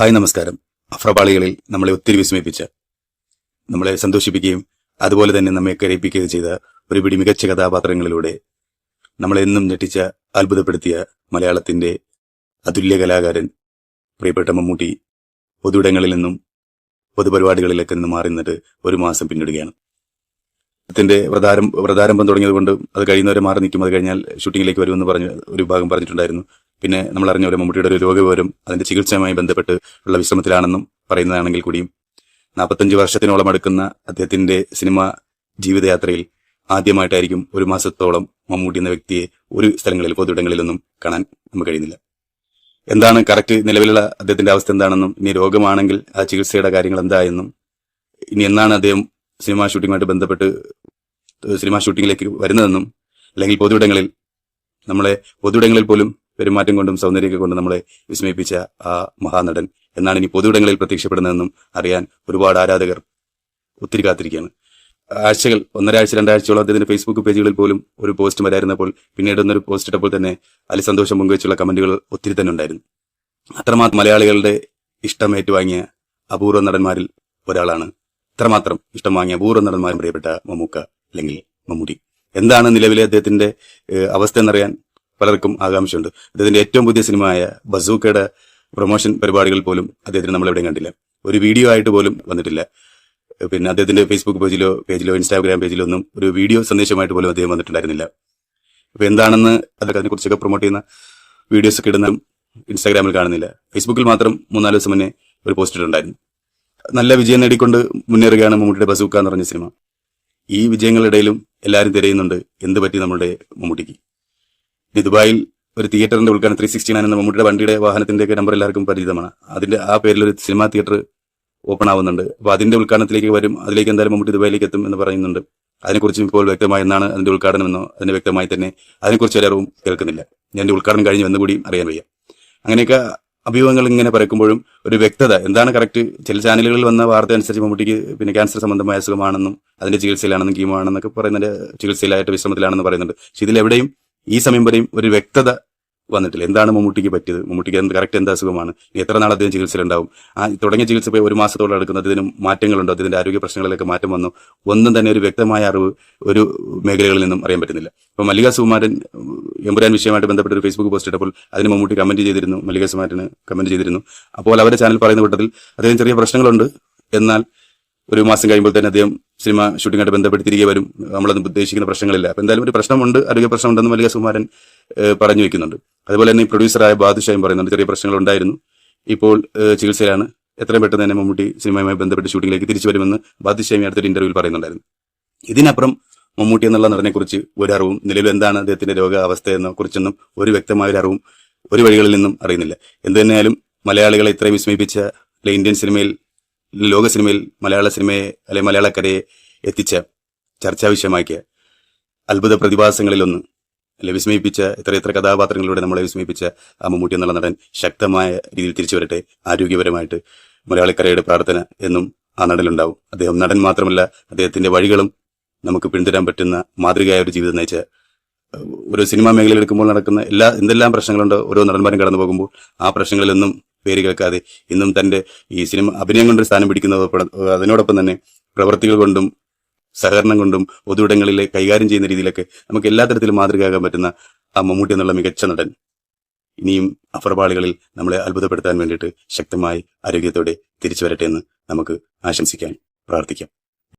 Hi നമസ്കാരം. അഫ്രപാളികളിൽ നമ്മളെ ഒത്തിരി വിസ്മയിപ്പിച്ച, നമ്മളെ സന്തോഷിപ്പിക്കുകയും അതുപോലെ തന്നെ നമ്മെ കരയിപ്പിക്കുകയും ചെയ്ത ഒരു പിടി മികച്ച കഥാപാത്രങ്ങളിലൂടെ നമ്മളെന്നും ഞെട്ടിച്ച, അത്ഭുതപ്പെടുത്തിയ മലയാളത്തിന്റെ അതുല്യ കലാകാരൻ പ്രിയപ്പെട്ട മമ്മൂട്ടി പൊതുയിടങ്ങളിൽ നിന്നും പൊതുപരിപാടികളിലൊക്കെ നിന്ന് മാറി നിന്നിട്ട് ഒരു മാസം പിന്നിടുകയാണ്. അദ്ദേഹത്തിന്റെ വ്രതാരംഭം തുടങ്ങിയതുകൊണ്ട് അത് കഴിയുന്നവരെ മാറി നിൽക്കും, അത് കഴിഞ്ഞാൽ ഷൂട്ടിങ്ങിലേക്ക് വരുമെന്ന് പറഞ്ഞ് ഒരു ഭാഗം പറഞ്ഞിട്ടുണ്ടായിരുന്നു. പിന്നെ നമ്മൾ അറിഞ്ഞ പോലെ മമ്മൂട്ടിയുടെ ഒരു രോഗവിവരം അതിന്റെ ചികിത്സയുമായി ബന്ധപ്പെട്ട് ഉള്ള വിശ്രമത്തിലാണെന്നും പറയുന്നതാണെങ്കിൽ കൂടിയും 45 വർഷത്തിനോളം അടുക്കുന്ന അദ്ദേഹത്തിന്റെ സിനിമ ജീവിതയാത്രയിൽ ആദ്യമായിട്ടായിരിക്കും ഒരു മാസത്തോളം മമ്മൂട്ടി എന്ന വ്യക്തിയെ ഒരു സ്ഥലങ്ങളിൽ പൊതുയിടങ്ങളിലൊന്നും കാണാൻ നമുക്ക് കഴിയുന്നില്ല. എന്താണ് കറക്റ്റ് നിലവിലുള്ള അദ്ദേഹത്തിന്റെ അവസ്ഥ എന്താണെന്നും, ഇനി രോഗമാണെങ്കിൽ ആ ചികിത്സയുടെ കാര്യങ്ങൾ എന്തായെന്നും, ഇനി എന്നാണ് അദ്ദേഹം സിനിമാ ഷൂട്ടിങ്ങുമായിട്ട് ബന്ധപ്പെട്ട് സിനിമാ ഷൂട്ടിങ്ങിലേക്ക് വരുന്നതെന്നും, അല്ലെങ്കിൽ പൊതുയിടങ്ങളിൽ പോലും പെരുമാറ്റം കൊണ്ടും സൗന്ദര്യമൊക്കെ കൊണ്ടും നമ്മളെ വിസ്മയിപ്പിച്ച ആ മഹാനടൻ എന്നാണ് ഇനി പൊതുയിടങ്ങളിൽ പ്രത്യക്ഷപ്പെടുന്നതെന്നും അറിയാൻ ഒരുപാട് ആരാധകർ ഒത്തിരി കാത്തിരിക്കുകയാണ്. ആഴ്ചകൾ, 1.5 ആഴ്ച 2 ആഴ്ചയോളം അദ്ദേഹത്തിന്റെ ഫേസ്ബുക്ക് പേജുകളിൽ പോലും ഒരു പോസ്റ്റ് വരായിരുന്നപ്പോൾ പിന്നീട് ഒന്നൊരു പോസ്റ്റ് ഇട്ടപ്പോൾ തന്നെ അതിൽ സന്തോഷം പങ്കുവെച്ചുള്ള കമന്റുകൾ ഒത്തിരി തന്നെ ഉണ്ടായിരുന്നു. അത്രമാത്രം മലയാളികളുടെ ഇഷ്ടം ഏറ്റുവാങ്ങിയ അപൂർവ നടന്മാരിൽ ഒരാളാണ്. ഇത്രമാത്രം ഇഷ്ടം വാങ്ങിയ അപൂർവ നടന്മാരും പ്രിയപ്പെട്ട മമ്മൂക്ക അല്ലെങ്കിൽ മമ്മൂട്ടി. എന്താണ് നിലവിലെ അദ്ദേഹത്തിന്റെ അവസ്ഥ എന്നറിയാൻ പലർക്കും ആകാംക്ഷയുണ്ട്. അദ്ദേഹത്തിന്റെ ഏറ്റവും പുതിയ സിനിമയായ ബസൂക്കയുടെ പ്രൊമോഷൻ പരിപാടികൾ പോലും അദ്ദേഹത്തിന് നമ്മളെവിടെയും കണ്ടില്ല. ഒരു വീഡിയോ ആയിട്ട് പോലും വന്നിട്ടില്ല. പിന്നെ അദ്ദേഹത്തിന്റെ ഫേസ്ബുക്ക് പേജിലോ ഇൻസ്റ്റാഗ്രാം പേജിലോ ഒന്നും ഒരു വീഡിയോ സന്ദേശമായിട്ട് പോലും അദ്ദേഹം വന്നിട്ടുണ്ടായിരുന്നില്ല. അപ്പൊ എന്താണെന്ന് അതിനെക്കുറിച്ചൊക്കെ പ്രൊമോട്ട് ചെയ്യുന്ന വീഡിയോസ് ഒക്കെ ഇടുന്നതും ഇൻസ്റ്റാഗ്രാമിൽ കാണുന്നില്ല. ഫേസ്ബുക്കിൽ മാത്രം 3-4 ദിവസം മുന്നേ ഒരു പോസ്റ്റ് ഇട്ടുണ്ടായിരുന്നു. നല്ല വിജയം നേടിക്കൊണ്ട് മുന്നേറുകയാണ് മമ്മൂട്ടിയുടെ ബസൂക്ക എന്ന് പറഞ്ഞ സിനിമ. ഈ വിജയങ്ങളിടയിലും എല്ലാവരും തിരയുന്നുണ്ട് എന്ത് പറ്റി നമ്മുടെ മമ്മൂട്ടിക്ക്. ദുബായിൽ ഒരു തിയേറ്ററിന്റെ ഉദ്ഘാടനം 369 എന്ന മമ്മൂട്ടിയുടെ വണ്ടിയുടെ വാഹനത്തിന്റെ ഒക്കെ നമ്പർ എല്ലാവർക്കും പരിചിതമാണ്. അതിന്റെ ആ പേരിൽ ഒരു സിനിമാ തിയേറ്റർ ഓപ്പൺ ആവുന്നുണ്ട്. അപ്പൊ അതിന്റെ ഉദ്ഘാടനത്തിലേക്ക് വരും. അതിലേക്ക് എന്തായാലും മമ്മൂട്ടി ദുബായിലേക്ക് എത്തും എന്ന് പറയുന്നുണ്ട്. അതിനെക്കുറിച്ചും ഇപ്പോൾ വ്യക്തമായി എന്നാണ് അതിന്റെ ഉദ്ഘാടനം എന്നോ അതിന്റെ വ്യക്തമായി തന്നെ അതിനെക്കുറിച്ച് ഒരറിവും കേൾക്കുന്നില്ല. എന്റെ ഉദ്ഘാടനം കഴിഞ്ഞു എന്നുകൂടി അറിയാൻ വയ്യ. അങ്ങനെയൊക്കെ അഭിമുഖങ്ങൾ ഇങ്ങനെ പറക്കുമ്പോഴും ഒരു വ്യക്തത എന്താണ് കറക്റ്റ്. ചില ചാനലുകളിൽ വന്ന വാർത്ത അനുസരിച്ച് മമ്മൂട്ടിക്ക് പിന്നെ ക്യാൻസർ സംബന്ധമായ അസുഖമാണെന്നും അതിന്റെ ചികിത്സയിലാണെന്നും കീമോ ആണെന്നൊക്കെ പറയുന്നതിന്റെ ചികിത്സയിലായിട്ട് വിശ്രമത്തിലാണെന്ന് പറയുന്നുണ്ട്. പക്ഷെ ഇതിലെവിടെയും ഈ സമയം വരെയും ഒരു വ്യക്തത വന്നിട്ടില്ല. എന്താണ് മമ്മൂട്ടിക്ക് പറ്റിയത്, മമ്മൂട്ടിക്ക് കറക്റ്റ് എന്താ അസുഖമാണ്, എത്ര നാൾ അദ്ദേഹം ചികിത്സയിലുണ്ടാവും, തുടങ്ങിയ ചികിത്സ പോയി ഒരു മാസത്തോളം എടുക്കുന്നത്, ഇതിനും മാറ്റങ്ങളുണ്ടോ, അതിന്റെ ആരോഗ്യ പ്രശ്നങ്ങളിലൊക്കെ മാറ്റം വന്നു, ഒന്നും തന്നെ ഒരു വ്യക്തമായ അറിവ് ഒരു മേഖലകളിൽ നിന്നും അറിയാൻ പറ്റുന്നില്ല. ഇപ്പൊ മല്ലിക സുകുമാരൻ എമ്പുരാൻ വിഷയമായിട്ട് ബന്ധപ്പെട്ട ഒരു ഫേസ്ബുക്ക് പോസ്റ്റ് ഇട്ടപ്പോൾ അതിന് മമ്മൂട്ടി കമന്റ് ചെയ്തിരുന്നു, മല്ലിക സുകുമാരന് കമന്റ് ചെയ്തിരുന്നു. അപ്പോൾ അവരുടെ ചാനൽ പറയുന്ന കൂട്ടത്തിൽ അദ്ദേഹം ചെറിയ പ്രശ്നങ്ങളുണ്ട്, എന്നാൽ ഒരു മാസം കഴിയുമ്പോൾ തന്നെ അദ്ദേഹം സിനിമ ഷൂട്ടിങ്ങായിട്ട് ബന്ധപ്പെട്ട് തിരികെ വരും, നമ്മളത് ഉദ്ദേശിക്കുന്ന പ്രശ്നങ്ങളില്ല. അപ്പൊ എന്തായാലും ഒരു പ്രശ്നമുണ്ട്, ആരോഗ്യ പ്രശ്നമുണ്ടെന്ന് മല്ലിക സുകുമാരൻ പറഞ്ഞു വെക്കുന്നുണ്ട്. അതുപോലെ തന്നെ ഈ പ്രൊഡ്യൂസറായ ബാദുഷായും പറയുന്നുണ്ട് ചെറിയ പ്രശ്നങ്ങൾ ഉണ്ടായിരുന്നു, ഇപ്പോൾ ചികിത്സയിലാണ്, എത്രയും പെട്ടെന്ന് തന്നെ മമ്മൂട്ടി സിനിമയുമായി ബന്ധപ്പെട്ട് ഷൂട്ടിങ്ങിലേക്ക് തിരിച്ചു വരുമെന്ന് ബാദുഷായും അടുത്തൊരു ഇന്റർവ്യൂവിൽ പറയുന്നുണ്ടായിരുന്നു. ഇതിനപ്പുറം മമ്മൂട്ടി എന്നുള്ള നടനെ കുറിച്ച് ഒരു അറിവും, നിലവിൽ എന്താണ് അദ്ദേഹത്തിന്റെ രോഗാവസ്ഥയെന്നെ കുറിച്ചൊന്നും ഒരു വ്യക്തമായ ഒരു അറിവും ഒരു വഴികളിൽ നിന്നും അറിയുന്നില്ല. എന്ത് തന്നെയായാലും മലയാളികളെ ഇത്രയും വിസ്മയിപ്പിച്ച, ഇന്ത്യൻ സിനിമയിൽ, ലോക സിനിമയിൽ മലയാള സിനിമയെ അല്ലെ മലയാളക്കരയെ എത്തിച്ച, ചർച്ചാ വിഷയമാക്കിയ അത്ഭുത പ്രതിഭാസങ്ങളിലൊന്ന്, അല്ലെ വിസ്മയിപ്പിച്ച എത്ര കഥാപാത്രങ്ങളിലൂടെ നമ്മളെ വിസ്മയിപ്പിച്ച ആ മമ്മൂട്ടി എന്നുള്ള നടൻ ശക്തമായ രീതിയിൽ തിരിച്ചു വരട്ടെ. ആരോഗ്യപരമായിട്ട് മലയാളക്കരയുടെ പ്രാർത്ഥന എന്നും ആ നടനിലുണ്ടാവും. അദ്ദേഹം നടൻ മാത്രമല്ല, അദ്ദേഹത്തിന്റെ വഴികളും നമുക്ക് പിന്തുടരാൻ പറ്റുന്ന മാതൃകയായ ഒരു ജീവിതം നയിച്ച, ഒരു സിനിമാ മേഖലയിൽ എടുക്കുമ്പോൾ നടക്കുന്ന എന്തെല്ലാം പ്രശ്നങ്ങളുണ്ടോ ഓരോ നടന്മാരും കടന്നു പോകുമ്പോൾ ആ പ്രശ്നങ്ങളിലൊന്നും പേര് കേൾക്കാതെ ഇന്നും തന്റെ ഈ സിനിമ അഭിനയം കൊണ്ടൊരു സ്ഥാനം പിടിക്കുന്നത്, അതിനോടൊപ്പം തന്നെ പ്രവൃത്തികൾ കൊണ്ടും സഹകരണം കൊണ്ടും പൊതുയിടങ്ങളിലെ കൈകാര്യം ചെയ്യുന്ന രീതിയിലൊക്കെ നമുക്ക് എല്ലാ തരത്തിലും മാതൃകയാകാൻ പറ്റുന്ന ആ മമ്മൂട്ടി എന്നുള്ള മികച്ച നടൻ ഇനിയും അഫർപാളികളിൽ നമ്മളെ അത്ഭുതപ്പെടുത്താൻ വേണ്ടിയിട്ട് ശക്തമായി ആരോഗ്യത്തോടെ തിരിച്ചു വരട്ടെ എന്ന് നമുക്ക് ആശംസിക്കാൻ, പ്രാർത്ഥിക്കാം.